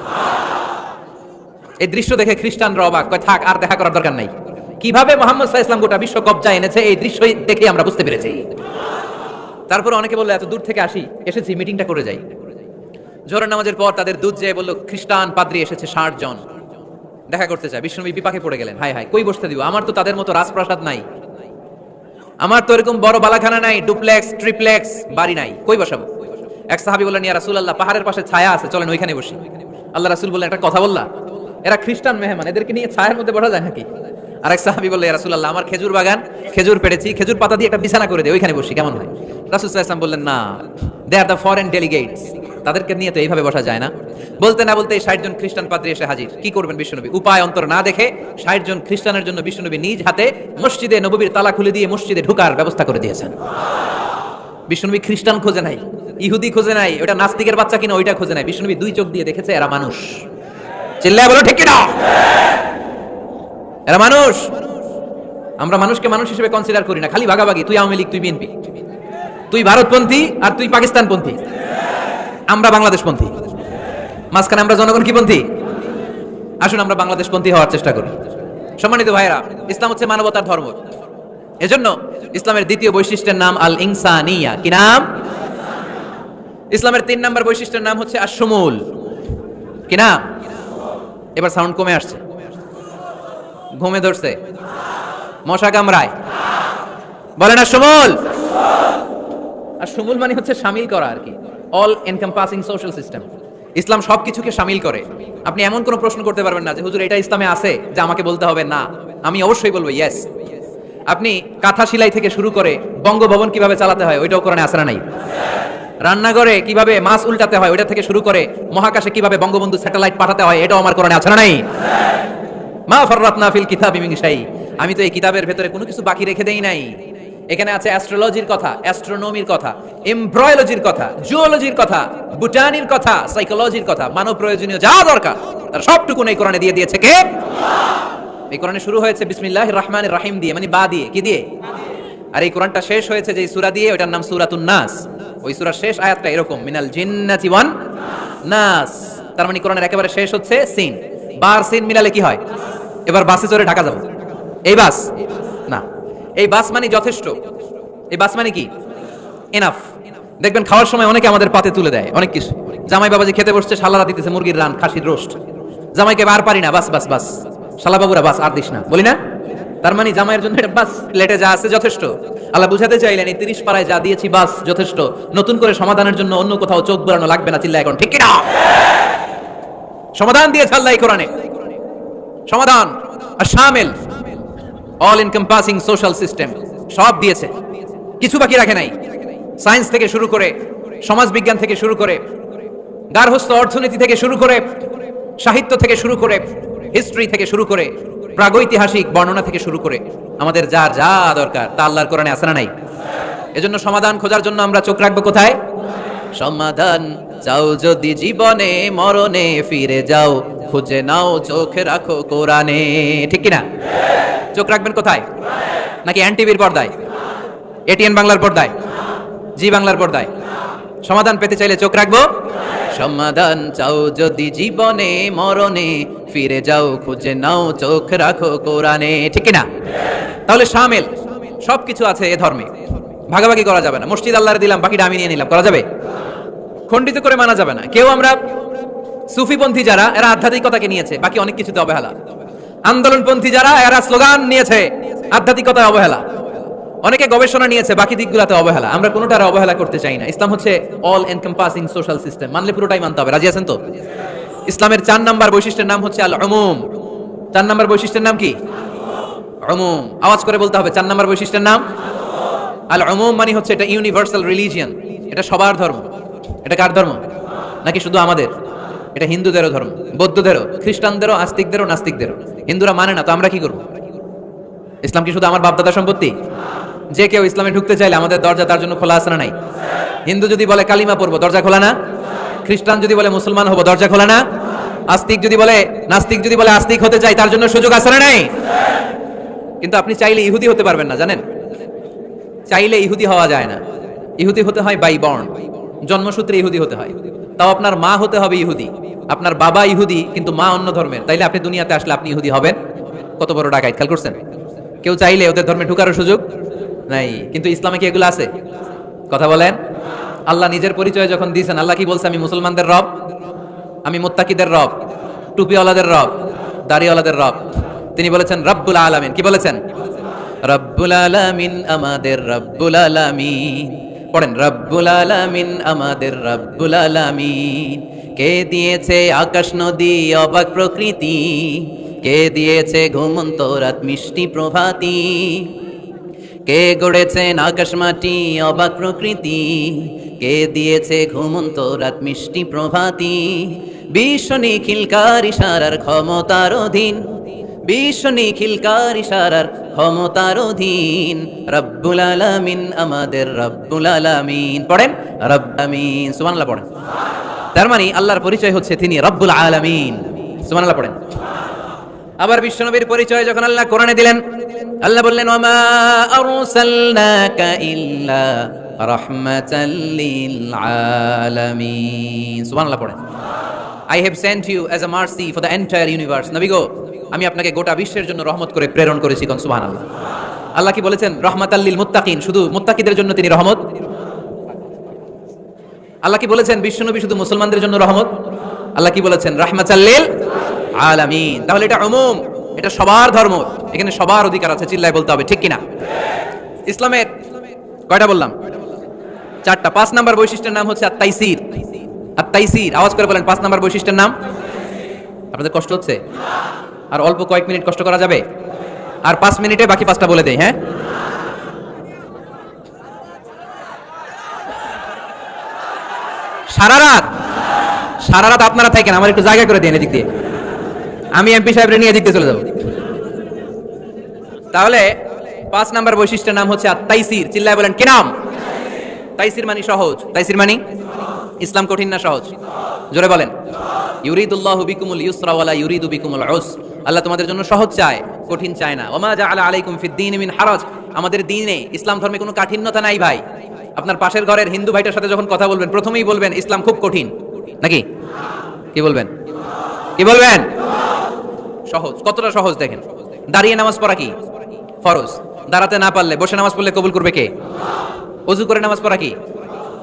এই দৃশ্য দেখে খ্রিস্টানরা অবাক, কয় থাক আর দেখা করার দরকার নাই। কিভাবে মুহাম্মদ সাল্লাল্লাহু আলাইহি ওয়াসাল্লাম গোটা বিশ্ব কবজায় এনেছে এই দৃশ্য দেখে আমরা বুঝতে পেরেছি। তারপরে অনেকে বললো এত দূর থেকে এসেছি মিটিংটা করে যাই। জোহরের নামাজের পর তাদের দুধ যেয়ে বললো খ্রিস্টান পাদ্রী এসেছে 60 জন দেখা করতে চায়। বিশ্বনবী বিপাকে পড়ে গেলেন, হায় হায় কই বসতে দিব, আমার তো তাদের মতো রাজপ্রাসাদ নাই, আমার তো এরকম বড় বালাখানা নাই, ডুপ্লেক্স ট্রিপ্লেক্স বাড়ি নাই, কই বসাবো? এক সাহাবী বললেন, ইয়া রাসূলুল্লাহ পাহাড়ের পাশে ছায়া আছে, চলেন ওইখানে বসি। আল্লাহ রাসূল বললেন, একটা কথা বললা, এরা খ্রিস্টান মেহমান, এদেরকে নিয়ে ছায়ার মধ্যে বসা যায় নাকি? আরেক সাহাবী বললেন, ইয়া রাসূলুল্লাহ আমার খেজুর বাগান, খেজুর পেড়েছি, খেজুর পাতা দিয়ে একটা বিছানা করে দেই, ওইখানে বসি, কেমন হয়? রাসূল সাল্লাল্লাহু আলাইহি ওয়াসাল্লাম বললেন, না, দে আর দ্য ফরেন ডেলিগেটস, তাদেরকে নিয়ে তো এইভাবে বসা যায় না। বলতে না বলতে 60 জন খ্রিস্টান পাদ্রী এসে হাজির। কি করবেন বিশ্বনবী? উপায় অন্তর না দেখে 60 জন খ্রিস্টানের জন্য বিশ্বনবী নিজ হাতে মসজিদে নববীর তালা খুলে দিয়ে মসজিদে ঢোকার ব্যবস্থা করে দিয়েছেন। বিশ্বনবী খ্রিস্টান খোঁজে নাই, ইহুদি খোঁজে নাই, ওটা নাস্তিকের বাচ্চা কিনা ওইটা খোঁজে নাই। বিশ্বনবী দুই চোখ দিয়ে দেখেছে এরা মানুষ। চিল্লায় বলো ঠিক কিনা? এরা মানুষ। আমরা মানুষকে মানুষ হিসেবে কনসিডার করি না, খালি ভাগাভাগি, তুই আওয়ামী লীগ, তুই বিএনপি, তুই ভারতপন্থী আর তুই পাকিস্তানপন্থী, আমরা বাংলাদেশপন্থী। মাঝখানে আমরা জনগণ কি পন্থী? আসুন আমরা বাংলাদেশপন্থী হওয়ার চেষ্টা করি। সম্মানিত ভাইরা, ইসলাম হচ্ছে মানবতার ধর্ম। এজন্য ইসলামের দ্বিতীয় বৈশিষ্ট্যের নাম আল ইনসানিয়া। কি নাম? ইসলামের 3 নম্বর বৈশিষ্ট্যের নাম হচ্ছে আশ-শুমুল। কি নাম? এবার সাউন্ড কমে আসছে, ঘুমে ধরছে, মশা কামড়ায়, বলেন আশ-শুমুল। আশ-শুমুল মানে হচ্ছে শামিল করা আর কি, অল এনকম্পাসিং সোশ্যাল সিস্টেম। ইসলাম সবকিছুকে শামিল করে। আপনি এমন কোনো প্রশ্ন করতে পারবেন না যে হুজুর এটা ইসলামে আছে যে আমাকে বলতে হবে না, আমি অবশ্যই বলবো ইয়েস। আপনি কাঁথা সেলাই থেকে শুরু করে বঙ্গভবন কিভাবে চালাতে হয় ওইটাও কোরআনে আছে না নাই? রান্নাঘরে কিভাবে মাছ উল্টাতে হয় ওইটা থেকে শুরু করে মহাকাশে কিভাবে বঙ্গবন্ধু স্যাটেলাইট পাঠাতে হয় এটাও আমার কোরআনে আছে না নাই? মা ফাররাতনা ফিল কিতাবি মিন শাই। আমি তো এই কিতাবের ভেতরে কোনো কিছু বাকি রেখে দেই নাই। এখানে আছে অ্যাস্ট্রোলজির কথা, অ্যাস্ট্রোনমির কথা, এমব্রয়োলজির কথা, জুওলজির কথা, বুটানির কথা, সাইকোলজির কথা, মানব প্রয়োজনীয় যা দরকার তার সবটুকু এই কোরআনে দিয়ে দিয়েছে কে? এই কোরআনে শুরু হয়েছে বিসমিল্লাহির রহমানির রহিম দিয়ে, মানে বা দিয়ে। কি দিয়ে? আর এই কোরআনটা শেষ হয়েছে যে সূরা দিয়ে, ওটার নাম সূরাতুন নাস। ওই সূরার শেষ আয়াতটা এরকম, মিনাল জিন্নাতি ওয়ান নাস। তার মানে কোরআনের একেবারে শেষ হচ্ছে সিন। বার সিন মিলালে কি হয়? এবার বাসে চড়ে ঢাকা যাব। এই বাস না, এই বাস মানে যথেষ্ট। এই বাস মানে কি? এনাফ। দেখবেন খাওয়ার সময় অনেকে আমাদের পাতে তুলে দেয় অনেক কিছু। জামাই বাবাজি খেতে বসছে, শালারা দিতেছে মুরগির রান, খাসির রোস্ট। জামাইকে আর পারি না, বাস বাস বাস, শালা বাবুরা বাস আর দিস না, বলি না? তার মানে জামাইয়ের জন্য এটা বাস, প্লেটে যা আছে যথেষ্ট। আল্লাহ বুঝাতে চাইলেন এই 30 পাড়ায় যা দিয়েছি বাস যথেষ্ট, নতুন করে সমাধানের জন্য অন্য কোথাও চোখ বোলানো লাগবে না। চিল্লা এখন ঠিক কি না? সমাধান দিয়েছে আল্লাহ এই কোরআনে। সমাধান আর শামিল, অল এনকম্পাসিং সোশ্যাল সিস্টেম সব দিয়েছে, কিছু বাকি রাখে নাই। সায়েন্স থেকে শুরু করে, সমাজ বিজ্ঞান থেকে শুরু করে, গার্হস্থ্য অর্থনীতি থেকে শুরু করে, সাহিত্য থেকে শুরু করে, হিস্ট্রি থেকে শুরু করে, প্রাগৈতিহাসিক বর্ণনা থেকে শুরু করে আমাদের যার যা দরকার তা আল্লাহর কোরআনে আছে না নাই? এজন্য সমাধান খোঁজার জন্য আমরা চোখ রাখবো কোথায়? সমাধান চাও যদি জীবনে মরণে ফিরে যাও, খুঁজে নাও চোখ রাখো কোরআনে। ঠিক কিনা? চোখ রাখবেন কোথায়? নাকি এনটিভির পর্দায়, এটিএন বাংলার পর্দায়, জি বাংলার পর্দায়? সমাধান পেতে চাইলে চোখ রাখবো। সমাধান চাও যদি জীবনে মরণে ফিরে যাও, খুঁজে নাও চোখ রাখো কোরআনে। ঠিক কিনা? তাহলে শামিল সবকিছু আছে এ ধর্মে, ভাগাভাগি করা যাবে না। মসজিদ আল্লাহর দিলাম, বাকিটা আমি নিয়ে নিলাম, করা যাবে? খণ্ডিত করে মানা যাবে না। কেউ আমরা সুফিপন্থী যারা, এরা আধ্যাত্মিকতাকে নিয়েছে, বাকি অনেক কিছুতে অবহেলা। আন্দোলনপন্থী যারা, এরা স্লোগান নিয়েছে, আধ্যাত্মিকতায় অবহেলা। অনেকে গবেষণা নিয়েছে, বাকি দিকগুলোতে অবহেলা। আমরা কোনোটারে অবহেলা করতে চাই না। ইসলাম হচ্ছে অল এনকম্পাসিং সোশ্যাল সিস্টেম, মানলে পুরোটাই মানতে হবে। রাজি আছেন তো? ইসলামের 4 নাম্বার বৈশিষ্ট্যের নাম হচ্ছে আল উমুম। 4 নাম্বার বৈশিষ্ট্যের নাম কি? উমুম। আওয়াজ করে বলতে হবে, 4 নাম্বার বৈশিষ্ট্যের নাম আল উমুম। মানে হচ্ছে এটা ইউনিভার্সাল রিলিজিয়ন, এটা সবার ধর্ম। এটা কার ধর্ম? নাকি শুধু আমাদের? এটা হিন্দুদেরও ধর্ম, বৌদ্ধদেরও, খ্রিস্টানদেরও, আস্তিকদেরও, নাস্তিকদেরও। হিন্দুরা মানে না তো আমরা কি করব? ইসলাম কি শুধু আমার বাপদাদা সম্পত্তি? যে কেউ ইসলামে ঢুকতে চাইলে আমাদের দরজা তার জন্য খোলা আছে না নাই? হিন্দু যদি বলে কালিমা পড়বো, দরজা খোলা না? খ্রিস্টান যদি বলে মুসলমান হবো, দরজা খোলা না? আস্তিক যদি বলে, নাস্তিক যদি বলে আস্তিক হতে চাই, তার জন্য সুযোগ আছে না নাই? কিন্তু আপনি চাইলে ইহুদি হতে পারবেন না, জানেন? চাইলে ইহুদি হওয়া যায় না। ইহুদি হতে হয় বাই বর্ন, জন্মসূত্রে ইহুদি হতে হয়। তাও আপনার মা হতে হবে ইহুদি, আপনার বাবা ইহুদি কিন্তু মা অন্য ধর্মের, তাইলে আপনি দুনিয়াতে আসলে আপনি ইহুদি হবেন? কত বড় ডাকাইত, খেয়াল করছেন? কেউ চাইলে ওদের ধর্মে ঢুকারও সুযোগ নাই। কিন্তু ইসলামে কি এগুলো আছে? কথা বলেন। আল্লাহ নিজের পরিচয় যখন দিয়েছেন, আল্লাহ কি বলছে? আমি মুসলমানদের রব, আমি মুত্তাকিদের রব, টুপিওয়ালাদের রব, দাড়িওয়ালাদের রব। তিনি বলেছেন রব্বুল আলামিন। কি বলেছেন? রব্বুল আলামিন আমাদের রব্বুল আলামিন। পড়েন, রব্বুল আলামিন আমাদের রব্বুল আলামিন। কে দিয়েছে আকাশ নদী অবাক প্রকৃতি, কে দিয়েছে ঘুমন্ত রাত মিষ্টি প্রভাতী, কে গড়েছেন আকাশ মাটি অবাক প্রকৃতি, কে দিয়েছে ঘুমন্ত রাত মিষ্টি প্রভাতী। বিশ্ব নিখিলকার ইশারার ক্ষমতার অধীন, বিশ্ব নিখিলকার ইশারার ক্ষমতার অধীন। রব্বুল আলামিন আমাদের রব্বুল আলামিন। পড়েন রব্বামিন, সুবহানাল্লাহ পড়েন। তার মানে আল্লাহর পরিচয় হচ্ছে তিনি রব্বুল আলামিন। সুবহানাল্লাহ পড়েন। আবার বিশ্বনবীর পরিচয় যখন আল্লাহ কোরআনে দিলেন, আল্লাহ বললেন ওয়ামা আরসালনাকা ইল্লা রাহমাতাল লিল আলামিন। সুবহানাল্লাহ পড়েন। I have sent you as a mercy for the entire universe. নবী গো, আমি আপনাকে গোটা বিশ্বের জন্য রহমত করে প্রেরণ করেছি। কোন সুবহানাল্লাহ। আল্লাহ কি বলেছেন? রাহমাতাল লিল মুত্তাকিন, শুধু মুত্তাকিদের জন্য তিনি রহমত। আল্লাহ কি বলেছেন বিশ্বনবী শুধু মুসলমানদের জন্য রহমত? আল্লাহ কি বলেছেন? রাহমাতাল লিল আলামিন। তাহলে এটা উমুম, এটা সবার ধর্ম, এখানে সবার অধিকার আছে, চিল্লায় বলতে হবে, ঠিক কিনা? ইসলামের কয়টা বললাম? চারটা। 5 নাম্বার বৈশিষ্ট্যের নাম হচ্ছে আত-তাইসির। আত-তাইসির, আওয়াজ করে বলেন 5 নাম্বার বৈশিষ্ট্যের নাম। আপনাদের কষ্ট হচ্ছে? আর অল্প কয়েক মিনিট কষ্ট করা যাবে? আর 5 মিনিটে বাকি 5টা বলে দেই। হ্যাঁ, সারা রাত আপনারা থাকেন, আমার একটু জায়গা করে দেন এদিক দিয়ে, আমি এমপি সাহেবরে নিয়ে দিতে চলে যাব। তাহলে 5 নাম্বার বৈশিষ্ট্যের নাম হচ্ছে আত-তাইসির। চিল্লায় বলেন কি নাম? তাইসির মানে সহজ। তাইসির মানে ইসলাম কঠিন না সহজ? জোরে বলেন। ইউরিদুল্লাহু বিকুমুল ইউসরা ওয়ালা ইউরিদু বিকুমুল উস। আল্লাহ তোমাদের জন্য সহজ চায়, কঠিন চায় না। ওমা জাআলা আলাইকুম ফিদ-দীনি মিন হারাজ। আমাদের দ্বীনে, ইসলাম ধর্মে কোনো কাঠিন্যতা নাই ভাই। আপনার পাশের ঘরের হিন্দু ভাইটার সাথে যখন কথা বলবেন, প্রথমেই বলবেন ইসলাম খুব কঠিন, নাকি? কি বলবেন? কি বলবেন? সহজ। কতটা সহজ দেখেন। দাঁড়িয়ে নামাজ পড়া কি ফরজ, দাঁড়াতে না পারলে বসে নামাজ পড়লে কবুল করবে কে? ওযু করে নামাজ পড়া কি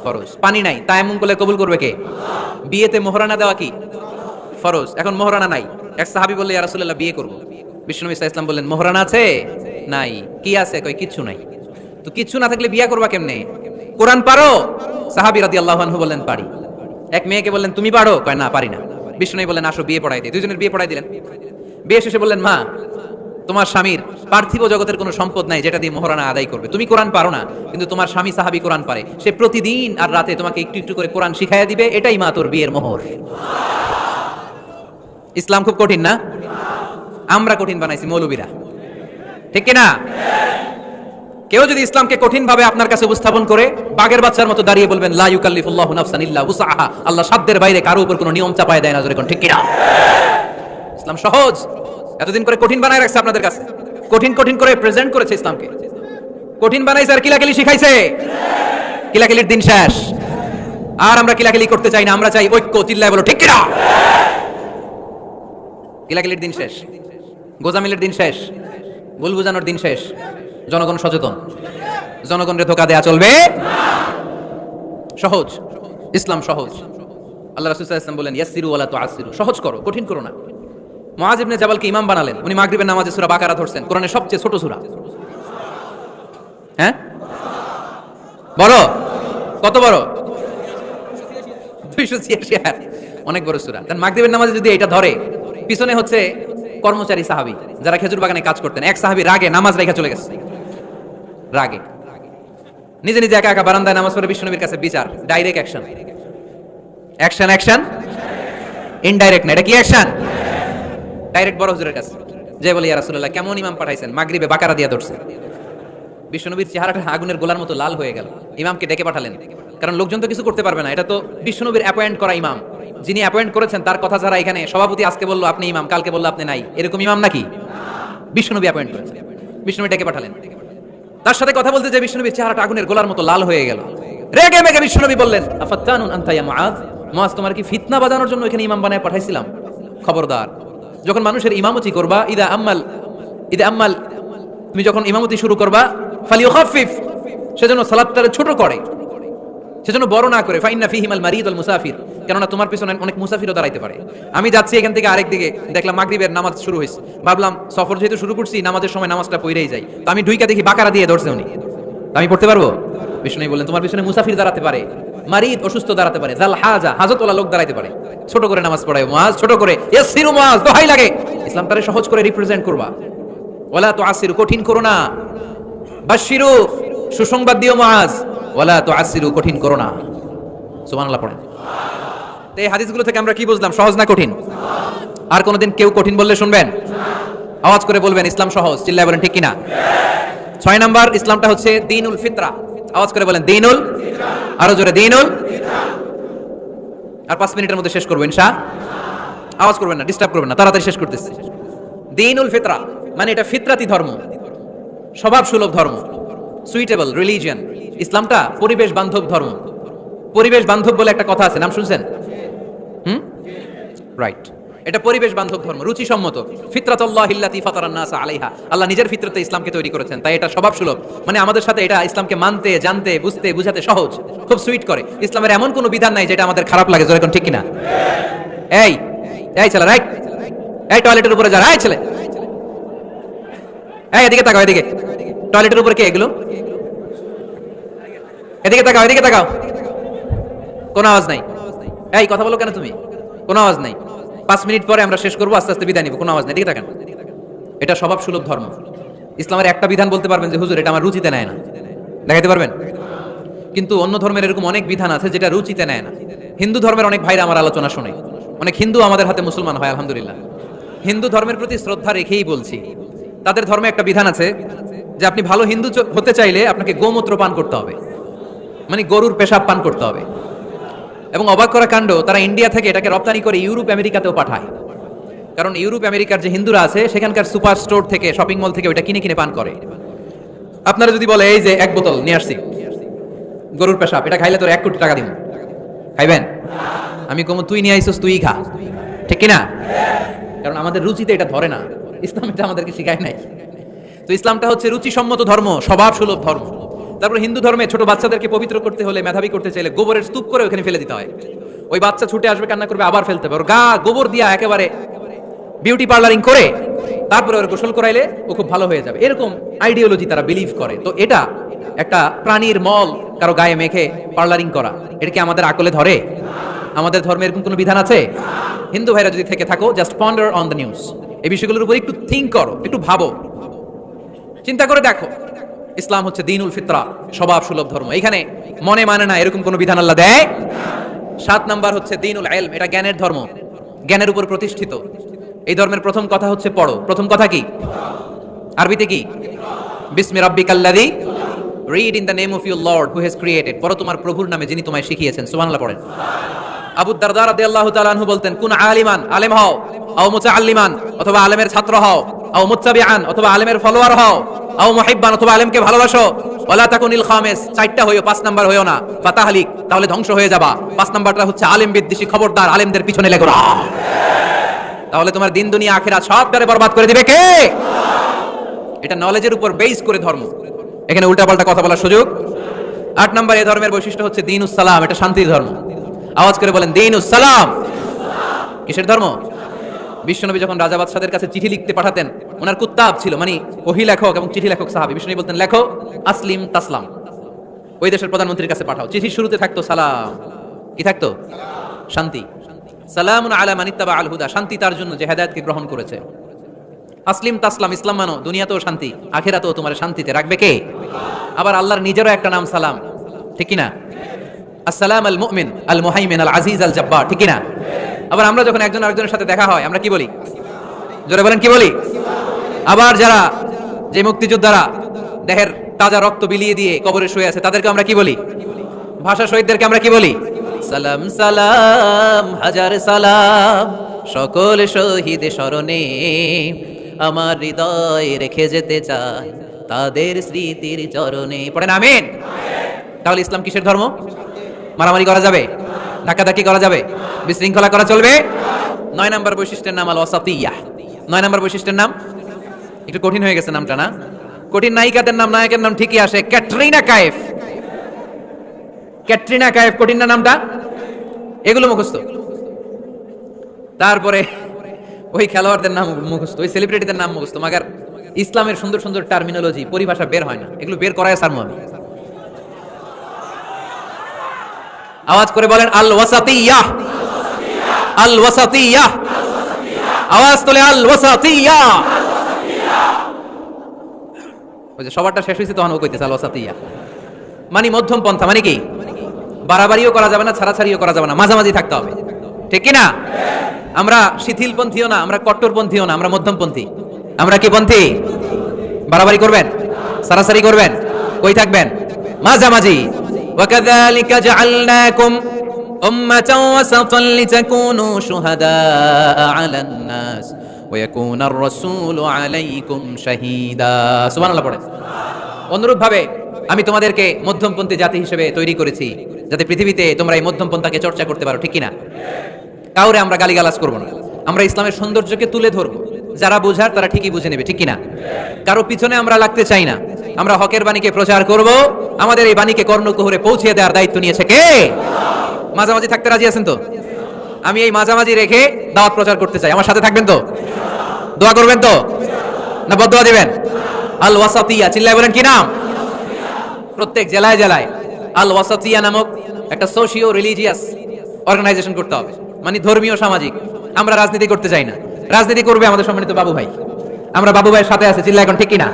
ফরজ। পানি নাই, তায়াম্মুম করলে কবুল করবে কে? বিয়েতে মোহরানা দেওয়া কি ফরজ। এখন মোহরানা নাই, এক সাহাবী বললে ইয়া রাসূলুল্লাহ বিয়ে করব। বিশ্বনবী সাল্লাল্লাহু আলাইহি ওয়াসাল্লাম বললেন মোহরানা আছে? নাই। কি আছে? কই কিচ্ছু নাই। তো কিচ্ছু না থাকলে বিয়ে করবা কেমনে? কোরআন পারো? সাহাবী রাদিয়াল্লাহু আনহু বললেন পারি। এক মেয়েকে বললেন তুমি পারো? কয় না পারি না। বিশ্বনবী বললেন আসো বিয়ে পড়াই দিই। দুইজনের বিয়ে পড়াই দিলেন। বিয়ে শেষে বললেন মা, তোমার স্বামীর পার্থিব জগতের কোনো সম্পদ নাই যেটা দিয়ে মোহরানা আদায় করবে। তুমি কোরআন পারো না, কিন্তু তোমার স্বামী সাহাবী কোরআন পারে। সে প্রতিদিন আর রাতে তোমাকে একটু একটু করে কোরআন শিখাইয়া দিবে। এটাই মা তোর বিয়ের মোহর। ইসলাম খুব কঠিন না? আমরা কঠিন বানাইছি মৌলবীরা, ঠিক কিনা? কেউ যদি ইসলামকে কঠিন ভাবে আপনার কাছে উপস্থাপন করে, বাগের বাচ্চার মতো দাঁড়িয়ে বলবেন লা ইউকাল্লিফুল্লাহু নাফসান ইল্লা উসআহা। আল্লাহ সাধ্যের বাইরে কারো উপর কোনো নিয়ম চাপায় দেয় না। জোরে কোন ঠিক কিনা? ইসলাম সহজ। এতদিন করে কঠিন বানায় রাখছে আপনাদের কাছে, কঠিন কঠিন করে প্রেজেন্ট করেছে ইসলামকে। কঠিন বানাইছে আর কিলাকিলি শিখাইছে। কিলাকিলির দিন শেষ। আর আমরা কিলাকিলি করতে চাই না, আমরা চাই ঐক্য। চিল্লায় বলো ঠিক কিনা? কিলাকিলির দিন শেষ, গোজামিলের দিন শেষ, ভুল বুঝানোর দিন শেষ। জনগণ সচেতন, জনগণকে ধোঁকা দেয়া চলবে। সহজ, ইসলাম সহজ। আল্লাহ রাসূল সাল্লাল্লাহু আলাইহি ওয়াসাল্লাম বলেন ইয়াসসিরু ওয়ালা তুআসসিরু, সহজ করো, কঠিন করো না। মুআয ইবনে জাবালকে ইমাম বানালেন। উনি মাগরিবের নামাজে সূরা বাকারা ধরছেন, কোরআনের সবচেয়ে ছোট সূরা। হ্যাঁ, বড়? কত বড়? 286 আয়াত, অনেক বড় সূরা। তার মাগরিবের নামাজে যদি এটা ধরে, পিছনে হচ্ছে কর্মচারী সাহাবী যারা খেজুর বাগানে কাজ করতেন। এক সাহাবী রাগে নামাজ রেখে চলে গেছে। রাগে নিজে নিজে একা একা বারান্দায় নামাজ পড়ে বিশ্বনবীর কাছে বিচার। Direct action, action action, indirect না। এটা কি অ্যাকশন? ডাইরেক্ট বড় হুজুরের কাছে যে বলে ইয়া রাসূলুল্লাহ কেমন ইমাম পাঠাইছেন, মাগরিবে বাকারা দিয়া ধরছে। বিশ্বনবীর চেহারাটা আগুনের গোলার মতো লাল হয়ে গেল। ইমামকে ডেকে পাঠালেন, কারণ লোকজন তো কিছু করতে পারবে না। এটা তো বিশ্বনবীর অ্যাপয়েন্ট করা ইমাম। যিনি অ্যাপয়েন্ট করেছেন তার কথা ছাড়া এখানে সভাপতি আজকে বললো আপনি ইমাম, কালকে বললো আপনি নাই, এরকম ইমাম নাকি? বিশ্বনবী অ্যাপয়েন্ট করেছেন। বিশ্বনবী ডেকে পাঠালেন, তার সাথে কথা বলতে যে বিশ্বনবীর চেহারাটা আগুনের গোলার মতো লাল হয়ে গেল। রেগে মেগে বিশ্বনবী বললেন আফাত্তানুন আনতা ইয়া মুআয, মুআয তোমার কি ফিতনা বাজানোর জন্য এখানে ইমাম বানায় পাঠাইছিলাম? খবরদার, যখন মানুষের ইমামতি করবা, ইদা আম্মাল তুমি যখন ইমামতি শুরু করবা, ফালিয়ুখাফফিফ, সেজন্য সালাতটারে ছোট করে, সেজন্য বড় না করে। ফাইন্না ফিহিমাল মারিদ ওয়াল মুসাফির, কেননা তোমার পিছনে অনেক মুসাফিরও দাঁড়াইতে পারে। আমি যাচ্ছি এখান থেকে আরেক দিকে, দেখলাম মাগরিবের নামাজ শুরু হয়েছে, ভাবলাম সফর যেহেতু শুরু করছি নামাজের সময় নামাজটা পড়েই যাই। তো আমি ঢুইকা দেখি বাকারা দিয়ে ধরছে উনি, আমি পড়তে পারবো? বিষ্ণু বললেন তোমার পিছনে মুসাফির দাঁড়াতে পারে, মারিদ অসুস্থ দাঁড়াতে পারে, জাল হাজা হাজতওয়ালা লোক দাঁড়াইতে পারে। ছোট করে নামাজ পড়ায় মুআয, ছোট করে। ইয়াসসিরু মুআয, দোহাই লাগে ইসলামটারে সহজ করে রিপ্রেজেন্ট করবা। ওয়ালা তুআসসিরু, কঠিন করো না। বাশশিরু, সুসংবাদ দিও মুআয। ওয়ালা তুআসসিরু, কঠিন করো না। সুবহানাল্লাহ পড়েন। তো এই হাদিসগুলো থেকে আমরা কি বুঝলাম? সহজ না কঠিন? আর কোনোদিন কেউ কঠিন বললে শুনবেন? আওয়াজ করে বলবেন ইসলাম সহজ। চিল্লায় বলেন ঠিক কিনা? 6 নাম্বার, ইসলামটা হচ্ছে দীনুল ফিতরা। আওয়াজ করে বলেন দীনুল, আরো জোরে দীনুল। আর 5 মিনিটের মধ্যে শেষ করবো ইনশাআল্লাহ। আওয়াজ করবেন না, ডিস্টার্ব করবেন না, তাড়াতাড়ি শেষ করতেছি। দীনুল ফিতরা মানে এটা ফিতরাতি ধর্ম, স্বভাব সুলভ ধর্ম, সুইটেবল রিলিজিয়ন। ইসলামটা পরিবেশ বান্ধব ধর্ম। পরিবেশ বান্ধব বলে একটা কথা আছে, নাম শুনছেন? রাইট, এটা পরিবেশ বান্ধব ধর্ম, রুচিসম্মত। ফিতরাতুল্লাহিল্লাতী ফাতারান নাস আলাইহা, আল্লাহ নিজের ফিতরতে ইসলামকে তৈরি করেছেন, তাই এটা স্বভাব সুলভ। মানে আমাদের সাথে এটা ইসলামকে মানতে, জানতে, বুঝতে, বুঝাতে সহজ, খুব সুইট করে। ইসলামের এমন কোনো বিধান নাই যেটা আমাদের খারাপ লাগে, জোরে কোন ঠিক কিনা? এই এই ছেলে, রাইট, এই টয়লেটের উপরে যা, এই ছেলে, এই এদিকে তাকাও, এদিকে। টয়লেটের উপরে কে এগুলো? এদিকে তাকাও, এদিকে তাকাও। কোনো আওয়াজ নাই। এই কথা বলো কেন তুমি? কোনো আওয়াজ নাই। 5 মিনিট পরে আমরা শেষ করবো, আস্তে আস্তে বিদায় নিব, কোনো আওয়াজ নাই। এদিকে তাকান। এটা স্বভাব সুলভ ধর্ম। ইসলামের একটা বিধান বলতে পারবেন যে হুজুর এটা আমার রুচিতে নেয় না, দেখাইতে পারবেন? কিন্তু অন্য ধর্মের এরকম অনেক বিধান আছে যেটা রুচিতে নেয় না। হিন্দু ধর্মের অনেক ভাইরা আমার আলোচনা শোনে, অনেক হিন্দু আমাদের হাতে মুসলমান হয়, আলহামদুলিল্লাহ। হিন্দু ধর্মের প্রতি শ্রদ্ধা রেখেই বলছি, তাদের ধর্মে একটা বিধান আছে যে আপনি ভালো হিন্দু হতে চাইলে আপনাকে গোমূত্র পান করতে হবে, মানে গরুর পেশাব পান করতে হবে। এবং অবাক করা কাণ্ড, তারা ইন্ডিয়া থেকে এটাকে রপ্তানি করে ইউরোপ আমেরিকাতেও পাঠায়। কারণ ইউরোপ আমেরিকার যে হিন্দুরা আছে সেখানকার সুপার স্টোর থেকে, শপিং মল থেকে ওটা কিনে কিনে পান করে। আপনারা যদি বলে এই যে 1 বোতল নিয়ে আসছি গরুর পেশাব, এটা খাইলে তোর 1 কোটি টাকা দিব, খাইবেন? আমি কম তুই নিয়ে আইসস, তুই খা, ঠিক কিনা? কারণ আমাদের রুচিতে এটা ধরে না, ইসলাম এটা আমাদেরকে শিখায় নাই। তো ইসলামটা হচ্ছে রুচিসম্মত ধর্ম, স্বভাব সুলভ ধর্ম। তারপর হিন্দু ধর্মে ছোট বাচ্চাদেরকে পবিত্র করতে হলে, মেধাবী করতে চাইলে গোবরের স্তূপ করে ওখানে ফেলে দিতে হয়। ওই বাচ্চা ছুটে আসবে, কান্না করবে, আবার ফেলতে হবে। ওর গা গোবর দিয়া একেবারে বিউটি পার্লারিং করে তারপরে ওর গোসল করাইলে ও খুব ভালো হয়ে যাবে, এরকম আইডিওলজি তারা বিলিভ করে। তো এটা একটা প্রাণীর মল কারো গায়ে মেখে পার্লারিং করা, এটা কি আমাদের আকলে ধরে? আমাদের ধর্মে এরকম কোনো বিধান আছে? হিন্দু ভাইরা যদি থেকে থাকো, just ponder on the news, এই বিষয়গুলোর উপর একটু থিঙ্ক করো, একটু ভাবো, চিন্তা করে দেখো। ইসলাম হচ্ছে দীনুল ফিতরা, স্বভাব সুলভ ধর্ম। এখানে মনে মানে না এরকম কোনো বিধান আল্লাহ দেয়। 7 নাম্বার হচ্ছে দীনুল ইলম, এটা জ্ঞানের ধর্ম, জ্ঞানের উপর প্রতিষ্ঠিত। এই ধর্মের প্রথম কথা হচ্ছে পড়ো। প্রথম কথা কি? আরবিতে কি? বিসমি রাব্বিকাল্লাযী, read in the name of your lord who has created. পড়ো তোমার প্রভুর নামে যিনি তোমায় শিখিয়েছেন। সুবহানাল্লাহ পড়েন। আবু দারদা রাদিয়াল্লাহু তাআলা আনহু বলতেন, কুন আলিমান, আলেম হও, আও মুতাআল্লিমান, অথবা আলেমের ছাত্র হও, আও মুত্তাবিআন, অথবা আলেমের ফলোয়ার হও, আও মুহিব্বান, অথবা আলেমকে ভালোবাসো, ওয়ালা তাকুনিল খামিস, 4টা হইও, 5 নাম্বার হইও না, ফাতাহলিক, তাহলে ধ্বংস হয়ে যাবা। 5 নাম্বারটা হচ্ছে আলেম বিদ্বেষী, খবরদার আলেমদের পিছনে লেগো না, তাহলে তোমার দিন দুনিয়া আখিরাত সবটারে বরবাদ করে দিবে কে? এটা নলেজের উপর বেস করে ধর্ম, এখানে উল্টাপাল্টা কথা বলার সুযোগ। 8 নাম্বার এই ধর্মের বৈশিষ্ট্য হচ্ছে দীনুস সালাম, এটা শান্তির ধর্ম। আওয়াজ করে বলেন দীনুস সালাম। কিসের ধর্ম? বিশ্বনবী যখন রাজা বাদশাদের কাছে চিঠি লিখতে পাঠাতেন, ওনার কুত্তাব ছিল, মানে ওহী লেখক এবং চিঠি লেখক সাহাবী। বিশ্বনবী বলতেন, লেখো আসলিম তাসলাম, ওই দেশের প্রধানমন্ত্রীর কাছে পাঠাও। চিঠির শুরুতে থাকতো সালাম, কি থাকতো? শান্তি। সালামুন আলা মান ইত্তাবা আল হুদা, শান্তি তার জন্য যে হেদায়েতকে গ্রহণ করেছে। আসলিম তাসলাম, ইসলাম মানো, দুনিয়াতেও শান্তি, আখিরাতেও তোমার শান্তিতে রাখবে কে? আবার আল্লাহর নিজেরও একটা নাম সালাম, ঠিক কি না? আসসালাম আল মুমিন আল মুহাইমিন আল আজিজ আল জব্বার, ঠিক কি না? আবার আমরা যখন একজন আরেকজনের সাথে দেখা হয়, আমরা কি বলি? জোরে বলেন, কি বলি? আবার যারা, যে মুক্তিযোদ্ধারা দেহের তাজা রক্ত বিলিয়ে দিয়ে কবরে শুয়ে আছে, তাদেরকে আমরা কি বলি? ভাষা শহীদদেরকে আমরা কি বলি? সালাম সালাম হাজার সালাম, সকল শহীদ স্মরণে আমার হৃদয় রেখে যেতে চাই তাদের স্মৃতির চরণে। পড়েন আমিন। তাহলে ইসলাম কিসের ধর্ম? মারামারি করা যাবে? ধাক্কাধাক্কি করা যাবে? বিশৃঙ্খলা করা চলবে? 9 নাম্বার বৈশিষ্ট্যের নাম আল ওয়াসাতিয়্যাহ। 9 নাম্বার বৈশিষ্ট্যের নাম একটু কঠিন হয়ে গেছে নামটা, না? কঠিন নায়িকাদের নাম, নায়কের নাম ঠিকই আসে, ক্যাটরিনা কাইফ। ক্যাটরিনা কাইফ, কঠিন না নামটা? এগুলো মুখস্থ। তারপরে ওই খেলোয়াড়দের নাম মুখস্থ, ওই সেলিব্রিটিদের নাম মুখস্থ, মাগার ইসলামের সুন্দর সুন্দর টার্মিনোলজি, পরিভাষা বের হয় না। এগুলো বের করায় সারমু আমি। আওয়াজ করে বলেন আল ওয়াসাতিয়্যাহ, আল ওয়াসাতিয়্যাহ, আওয়াজ তোলে আল ওয়াসাতিয়্যাহ। ওই যে সবারটা শেষ হয়েছে তখন ও কইতেছে আল ওয়াসাতিয়্যাহ, মানে মধ্যম পন্থা। মানে কি? বাড়াবাড়িও করা যাবে না, ছাড়াছাড়িও করা যাবে না, মাঝামাঝি থাকতে হবে, ঠিক কি না? আমরা শিথিলপন্থীও না, আমরা কট্টরপন্থীও না, আমরা মধ্যমপন্থী। আমরা কি পন্থী? বাড়াবাড়ি করবেন, ছাড়াছাড়ি করবেন, কই থাকবেন? মাঝামাঝি। ওয়াকাযালিকা জাআলনাকুম উম্মাতান ওয়াসাতান লিতাকুনু শুহাদাআ আলান নাস ওয়া ইয়াকুনার রাসূলু আলাইকুম শাহীদা। সুবহানাল্লাহ পড়ে। অনুরূপভাবে আমি তোমাদেরকে মধ্যমপন্থী জাতি হিসেবে তৈরি করেছি, যাতে পৃথিবীতে তোমরা এই মধ্যমপন্থাকে চর্চা করতে পারো, ঠিক কিনা? কাউরে আমরা গালিগালাজ করবো না, আমরা ইসলামের সৌন্দর্যকে তুলে ধরবো, যারা বোঝার তারা ঠিকই বুঝে নেবে, ঠিক কিনা? কারো পিছনে আমরা লাগতে চাই না, আমরা হকের বাণীকে প্রচার করব। আমাদের এই বাণীকে কর্ণকুহরে পৌঁছে দেওয়ার দায়িত্ব নিয়েছে কে? মাঝামাঝি থাকতে রাজি আছেন তো? আমি এই মাঝামাঝি রেখে দাওয়াত প্রচার করতে চাই, আমার সাথে থাকবেন তো? দোয়া করবেন তো, না বদদোয়া দিবেন? আল ওয়াসাতিয়া, চিল্লায় বলেন কি নাম? প্রত্যেক জেলায় জেলায় আল ওয়াসাতিয়া নামক একটা সোশিও রিলিজিয়াস অর্গানাইজেশন করতে হবে, মানে ধর্মীয় সামাজিক। আমরা রাজনীতি করতে চাই না, রাজনীতি করবে আমাদের সম্মানিত বাবু ভাই। আমরা বাবু ভাইয়ের সাথে আছি, চিল্লা এখন ঠিক কিনা?